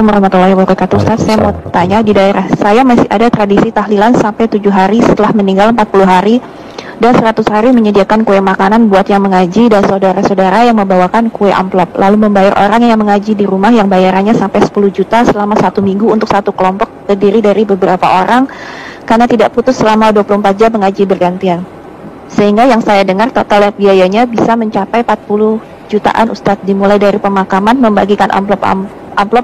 Warahmatullahi wabarakatuh. Ustaz, saya mau tanya, di daerah saya masih ada tradisi tahlilan sampai 7 hari setelah meninggal 40 hari dan 100 hari menyediakan kue makanan buat yang mengaji dan saudara-saudara yang membawakan kue amplop, lalu membayar orang yang mengaji di rumah yang bayarannya sampai 10 juta selama 1 minggu untuk satu kelompok terdiri dari beberapa orang karena tidak putus selama 24 jam mengaji bergantian. Sehingga yang saya dengar total biayanya bisa mencapai 40 jutaan Ustadz, dimulai dari pemakaman, membagikan amplop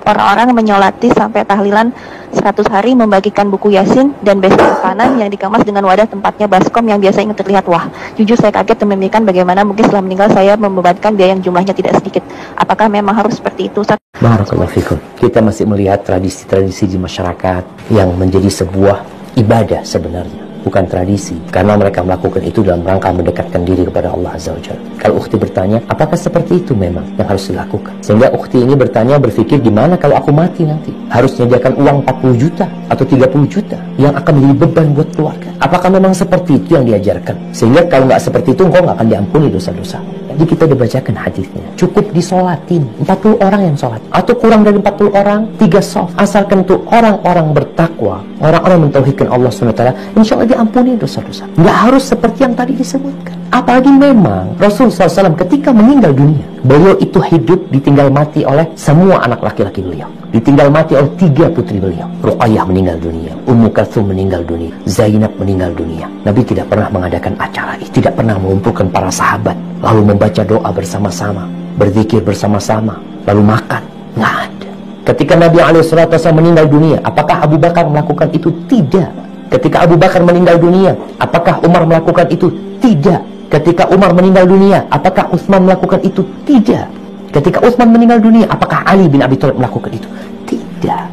orang-orang menyolati sampai tahlilan 100 hari, membagikan buku Yasin dan besek panan yang dikemas dengan wadah tempatnya baskom yang biasa ingin terlihat. Wah, jujur saya kaget dan memikirkan bagaimana mungkin setelah meninggal saya membebankan biaya yang jumlahnya tidak sedikit. Apakah memang harus seperti itu, Ustaz? Barakallahu fikum. Kita masih melihat tradisi-tradisi di masyarakat yang menjadi sebuah ibadah sebenarnya, bukan tradisi, karena mereka melakukan itu dalam rangka mendekatkan diri kepada Allah Azza wa Jalla. Kalau ukhti bertanya, apakah seperti itu memang yang harus dilakukan? Sehingga ukhti ini bertanya, berpikir, gimana kalau aku mati nanti? Harus menyediakan uang 40 juta atau 30 juta yang akan menjadi beban buat keluarga. Apakah memang seperti itu yang diajarkan? Sehingga kalau nggak seperti itu, engkau nggak akan diampuni dosa-dosa. Jadi kita dibacakan hadisnya, cukup disolatin 40 orang yang sholat, atau kurang dari 40 orang, 3 soft, asalkan itu orang-orang bertakwa, orang-orang mentauhidkan Allah SWT, insya Allah diampuni dosa-dosa. Nggak harus seperti yang tadi disebutkan. Apalagi memang Rasulullah SAW ketika meninggal dunia, beliau itu hidup ditinggal mati oleh semua anak laki-laki beliau, ditinggal mati oleh 3 putri beliau. Ruqayyah meninggal dunia, Ummu Kalsum meninggal dunia, Zainab meninggal dunia. Nabi tidak pernah mengadakan acara ini, tidak pernah mengumpulkan para sahabat lalu membaca doa bersama-sama, berzikir bersama-sama, lalu makan. Nggak ada. Ketika Nabi SAW meninggal dunia, apakah Abu Bakar melakukan itu? Tidak. Ketika Abu Bakar meninggal dunia, apakah Umar melakukan itu? Tidak. Ketika Umar meninggal dunia, apakah Utsman melakukan itu? Tidak. Ketika Utsman meninggal dunia, apakah Ali bin Abi Thalib melakukan itu? Tidak.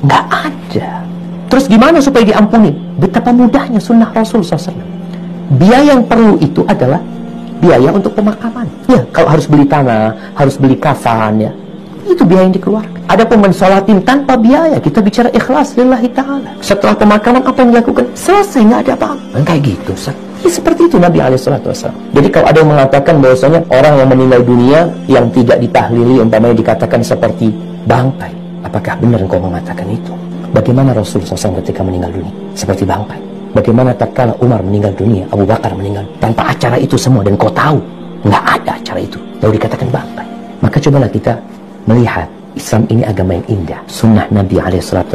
Nggak ada. Terus gimana supaya diampuni? Betapa mudahnya sunnah Rasul SAW. Biaya yang perlu itu adalah biaya untuk pemakaman. Ya, kalau harus beli tanah, harus beli kafan, ya, itu biaya yang dikeluarkan. Adapun mensolatin tanpa biaya, kita bicara ikhlas lillahi ta'ala. Setelah pemakaman apa yang dilakukan? Selesai, nggak ada apa-apa. Kayak gitu, Ustaz. Ya, seperti itu Nabi SAW. Jadi kalau ada yang mengatakan bahwasanya orang yang meninggal dunia yang tidak ditahlili, umpamanya dikatakan seperti bangkai, apakah benar engkau mengatakan itu? Bagaimana Rasulullah SAW ketika meninggal dunia? Seperti bangkai. Bagaimana tatkala Umar meninggal dunia, Abu Bakar meninggal, tanpa acara itu semua, dan kau tahu nggak ada acara itu, lalu dikatakan bangkai. Maka cobalah kita melihat Islam ini agama yang indah. Sunnah Nabi SAW